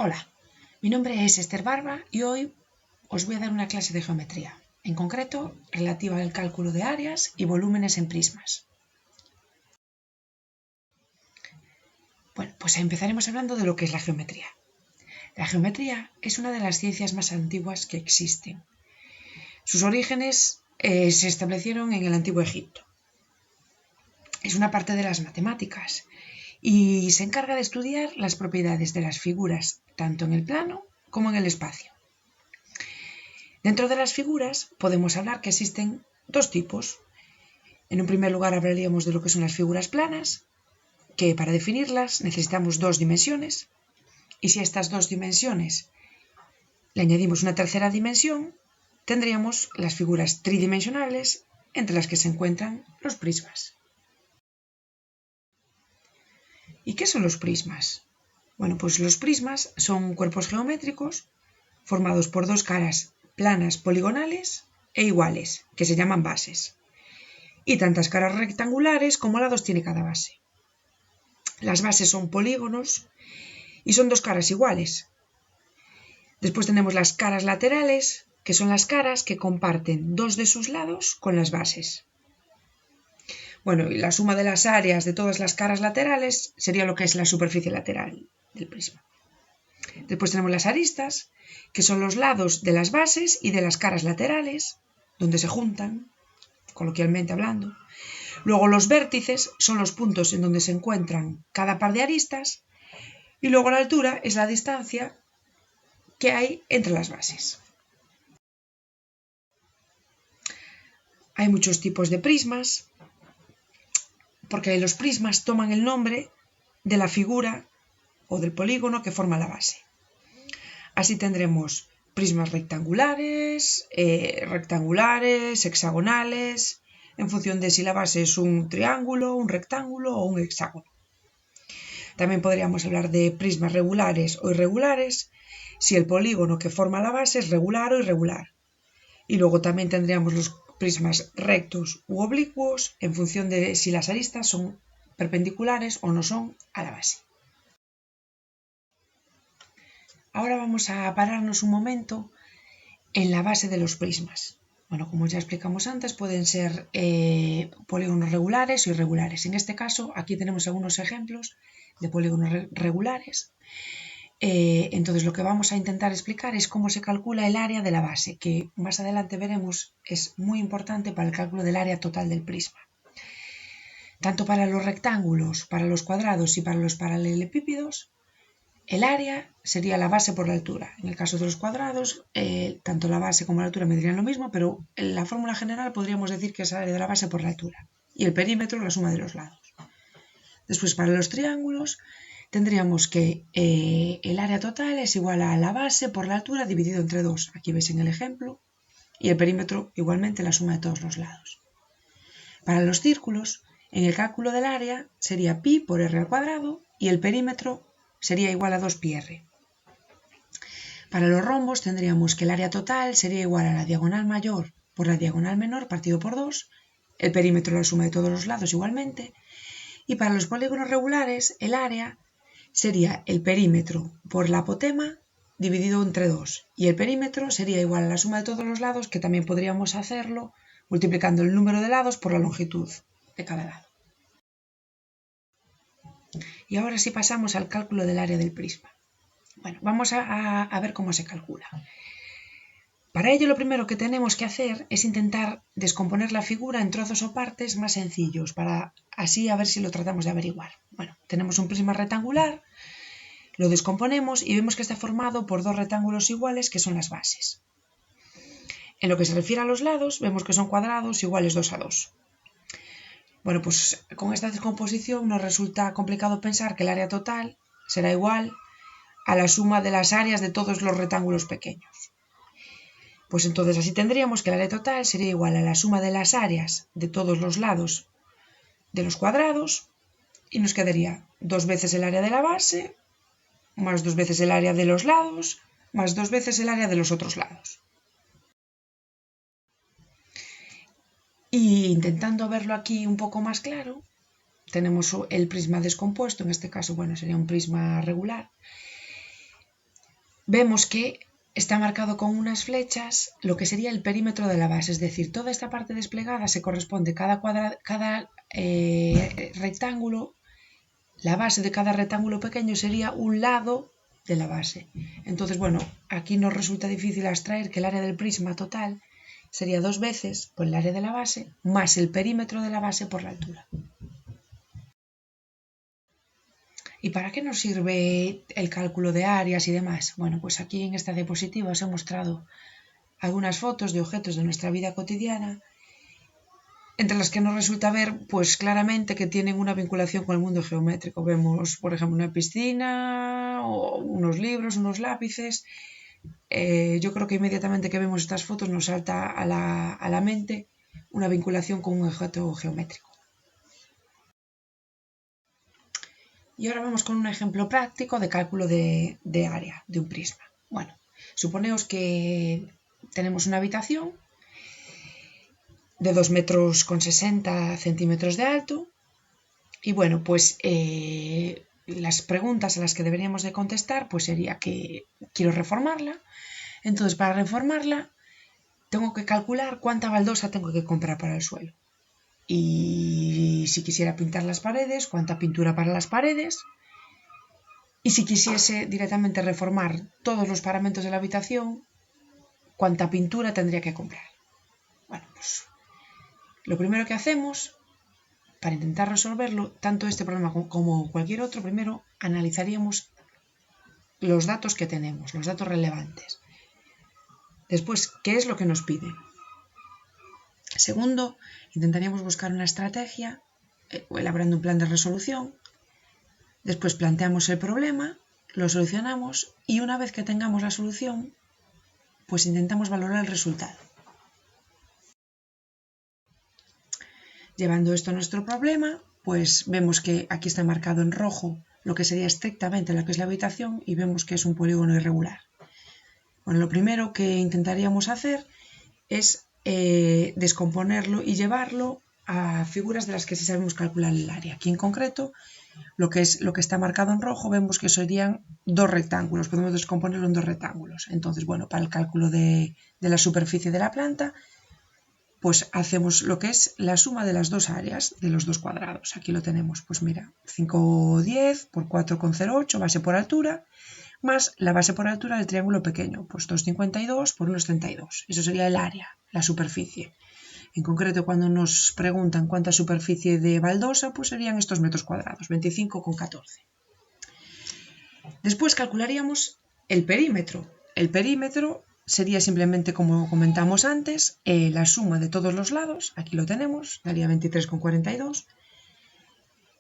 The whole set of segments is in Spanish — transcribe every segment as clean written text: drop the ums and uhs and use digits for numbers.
Hola, mi nombre es Esther Barba y hoy os voy a dar una clase de geometría, en concreto relativa al cálculo de áreas y volúmenes en prismas. Bueno, pues empezaremos hablando de lo que es la geometría. La geometría es una de las ciencias más antiguas que existen. Sus orígenes se establecieron en el Antiguo Egipto. Es una parte de las matemáticas y se encarga de estudiar las propiedades de las figuras tanto en el plano como en el espacio. Dentro de las figuras podemos hablar que existen dos tipos. En un primer lugar hablaríamos de lo que son las figuras planas, que para definirlas necesitamos dos dimensiones, y si a estas dos dimensiones le añadimos una tercera dimensión, tendríamos las figuras tridimensionales, entre las que se encuentran los prismas. ¿Y qué son los prismas? Bueno, pues los prismas son cuerpos geométricos formados por dos caras planas poligonales e iguales, que se llaman bases, y tantas caras rectangulares como lados tiene cada base. Las bases son polígonos y son dos caras iguales. Después tenemos las caras laterales, que son las caras que comparten dos de sus lados con las bases. Bueno, y la suma de las áreas de todas las caras laterales sería lo que es la superficie lateral del prisma. Después tenemos las aristas, que son los lados de las bases y de las caras laterales, donde se juntan, coloquialmente hablando. Luego los vértices son los puntos en donde se encuentran cada par de aristas, y luego la altura es la distancia que hay entre las bases. Hay muchos tipos de prismas, porque los prismas toman el nombre de la figura o del polígono que forma la base. Así tendremos prismas rectangulares, hexagonales, en función de si la base es un triángulo, un rectángulo o un hexágono. También podríamos hablar de prismas regulares o irregulares, si el polígono que forma la base es regular o irregular. Y luego también tendríamos los prismas rectos u oblicuos en función de si las aristas son perpendiculares o no son a la base. Ahora vamos a pararnos un momento en la base de los prismas. Bueno, como ya explicamos antes, pueden ser polígonos regulares o irregulares. En este caso, aquí tenemos algunos ejemplos de polígonos regulares. Entonces, lo que vamos a intentar explicar es cómo se calcula el área de la base, que más adelante veremos es muy importante para el cálculo del área total del prisma. Tanto para los rectángulos, para los cuadrados y para los paralelepípedos, el área sería la base por la altura. En el caso de los cuadrados, tanto la base como la altura medirían lo mismo, pero en la fórmula general podríamos decir que es el área de la base por la altura. Y el perímetro, la suma de los lados. Después, para los triángulos, tendríamos que el área total es igual a la base por la altura dividido entre 2. Aquí veis en el ejemplo. Y el perímetro, igualmente, la suma de todos los lados. Para los círculos, en el cálculo del área sería pi por r al cuadrado y el perímetro sería igual a 2πr. Para los rombos tendríamos que el área total sería igual a la diagonal mayor por la diagonal menor partido por 2, el perímetro la suma de todos los lados igualmente, y para los polígonos regulares el área sería el perímetro por la apotema dividido entre 2, y el perímetro sería igual a la suma de todos los lados, que también podríamos hacerlo multiplicando el número de lados por la longitud de cada lado. Y ahora sí pasamos al cálculo del área del prisma. Bueno, vamos a ver cómo se calcula. Para ello lo primero que tenemos que hacer es intentar descomponer la figura en trozos o partes más sencillos, para así a ver si lo tratamos de averiguar. Bueno, tenemos un prisma rectangular, lo descomponemos y vemos que está formado por dos rectángulos iguales que son las bases. En lo que se refiere a los lados, vemos que son cuadrados iguales 2 a 2. Bueno, pues con esta descomposición nos resulta complicado pensar que el área total será igual a la suma de las áreas de todos los rectángulos pequeños. Pues entonces así tendríamos que el área total sería igual a la suma de las áreas de todos los lados de los cuadrados y nos quedaría 2 veces el área de la base, más 2 veces el área de los lados, más 2 veces el área de los otros lados. Y intentando verlo aquí un poco más claro, tenemos el prisma descompuesto, en este caso, bueno, sería un prisma regular. vemos que está marcado con unas flechas lo que sería el perímetro de la base, es decir, toda esta parte desplegada se corresponde cada rectángulo, la base de cada rectángulo pequeño sería un lado de la base. Entonces, bueno, aquí nos resulta difícil abstraer que el área del prisma total sería 2 veces por el área de la base más el perímetro de la base por la altura. ¿Y para qué nos sirve el cálculo de áreas y demás? Bueno, pues aquí en esta diapositiva os he mostrado algunas fotos de objetos de nuestra vida cotidiana, entre las que nos resulta ver pues claramente que tienen una vinculación con el mundo geométrico. Vemos, por ejemplo, una piscina, o unos libros, unos lápices. Yo creo que inmediatamente que vemos estas fotos nos salta a la mente una vinculación con un objeto geométrico. Y ahora vamos con un ejemplo práctico de cálculo de área de un prisma. Bueno, suponeos que tenemos una habitación de 2,60 metros de alto y bueno, pues las preguntas a las que deberíamos de contestar pues sería que quiero reformarla. Entonces, para reformarla tengo que calcular cuánta baldosa tengo que comprar para el suelo. Y si quisiera pintar las paredes, cuánta pintura para las paredes. Y si quisiese directamente reformar todos los paramentos de la habitación, cuánta pintura tendría que comprar. Bueno, pues lo primero que hacemos para intentar resolverlo, tanto este problema como cualquier otro, primero analizaríamos los datos que tenemos, los datos relevantes. Después, ¿qué es lo que nos pide? Segundo, intentaríamos buscar una estrategia, elaborando un plan de resolución. Después planteamos el problema, lo solucionamos y una vez que tengamos la solución, pues intentamos valorar el resultado. Llevando esto a nuestro problema, pues vemos que aquí está marcado en rojo lo que sería estrictamente lo que es la habitación y vemos que es un polígono irregular. Bueno, lo primero que intentaríamos hacer es descomponerlo y llevarlo a figuras de las que sí sabemos calcular el área. Aquí en concreto, lo que está marcado en rojo, vemos que serían 2 rectángulos, podemos descomponerlo en 2 rectángulos. Entonces, bueno, para el cálculo de la superficie de la planta, pues hacemos lo que es la suma de las 2 áreas de los 2 cuadrados. Aquí lo tenemos, pues mira, 5,10 por 4,08, base por altura, más la base por altura del triángulo pequeño, pues 2,52 por 1,32. Eso sería el área, la superficie. En concreto, cuando nos preguntan cuánta superficie de baldosa, pues serían estos metros cuadrados, 25,14. Después calcularíamos el perímetro. El perímetro sería simplemente, como comentamos antes, la suma de todos los lados. Aquí lo tenemos, daría 23,42.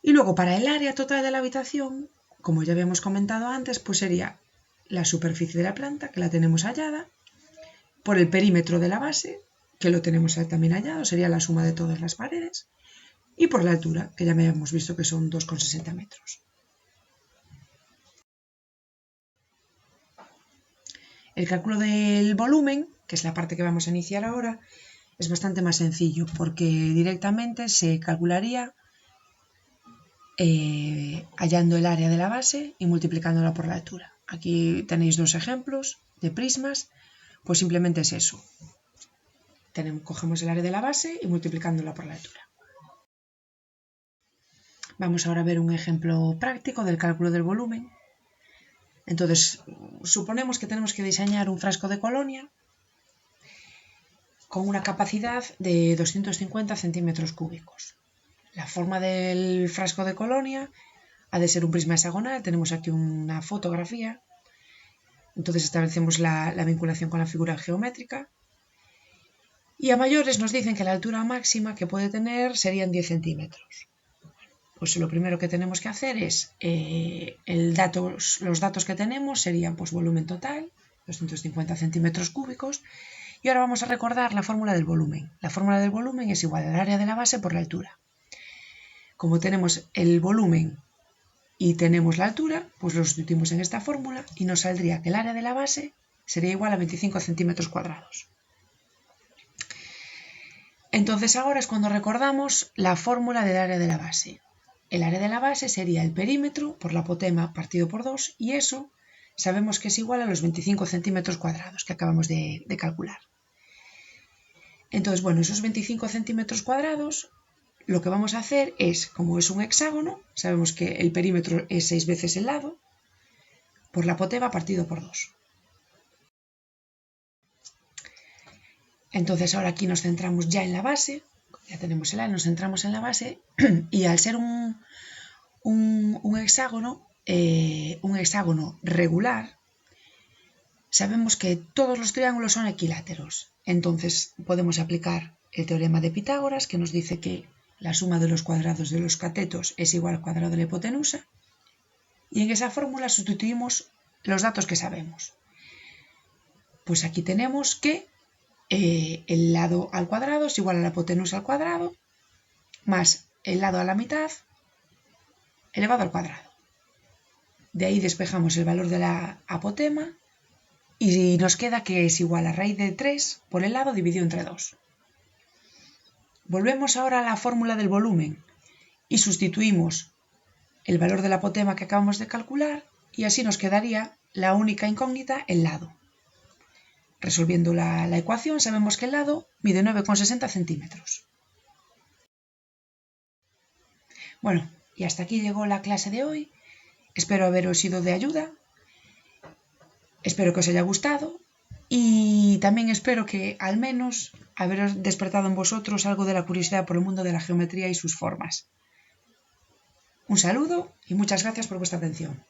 Y luego para el área total de la habitación, como ya habíamos comentado antes, pues sería la superficie de la planta, que la tenemos hallada, por el perímetro de la base, que lo tenemos también hallado, sería la suma de todas las paredes, y por la altura, que ya habíamos visto que son 2,60 metros. El cálculo del volumen, que es la parte que vamos a iniciar ahora, es bastante más sencillo porque directamente se calcularía hallando el área de la base y multiplicándola por la altura. Aquí tenéis 2 ejemplos de prismas, pues simplemente es eso. Cogemos el área de la base y multiplicándola por la altura. Vamos ahora a ver un ejemplo práctico del cálculo del volumen. Entonces, suponemos que tenemos que diseñar un frasco de colonia con una capacidad de 250 centímetros cúbicos. La forma del frasco de colonia ha de ser un prisma hexagonal. Tenemos aquí una fotografía. Entonces establecemos la vinculación con la figura geométrica. Y a mayores nos dicen que la altura máxima que puede tener serían 10 centímetros. Pues lo primero que tenemos que hacer es, los datos que tenemos serían pues, volumen total, 250 centímetros cúbicos, y ahora vamos a recordar la fórmula del volumen. La fórmula del volumen es igual al área de la base por la altura. Como tenemos el volumen y tenemos la altura, pues lo sustituimos en esta fórmula y nos saldría que el área de la base sería igual a 25 centímetros cuadrados. Entonces ahora es cuando recordamos la fórmula del área de la base. El área de la base sería el perímetro por la apotema partido por 2 y eso sabemos que es igual a los 25 centímetros cuadrados que acabamos de calcular. Entonces, bueno, esos 25 centímetros cuadrados, lo que vamos a hacer es, como es un hexágono, sabemos que el perímetro es 6 veces el lado, por la apotema partido por 2. Entonces ahora aquí nos centramos ya en la base, ya tenemos el A, nos centramos en la base y al ser un hexágono regular, sabemos que todos los triángulos son equiláteros. Entonces podemos aplicar el teorema de Pitágoras, que nos dice que la suma de los cuadrados de los catetos es igual al cuadrado de la hipotenusa, y en esa fórmula sustituimos los datos que sabemos. Pues aquí tenemos que el lado al cuadrado es igual a la hipotenusa al cuadrado, más el lado a la mitad elevado al cuadrado. De ahí despejamos el valor de la apotema y nos queda que es igual a raíz de 3 por el lado dividido entre 2. Volvemos ahora a la fórmula del volumen y sustituimos el valor de la apotema que acabamos de calcular y así nos quedaría la única incógnita, el lado. Resolviendo la ecuación sabemos que el lado mide 9,60 centímetros. Bueno, y hasta aquí llegó la clase de hoy. Espero haberos sido de ayuda. Espero que os haya gustado y también espero que al menos haberos despertado en vosotros algo de la curiosidad por el mundo de la geometría y sus formas. Un saludo y muchas gracias por vuestra atención.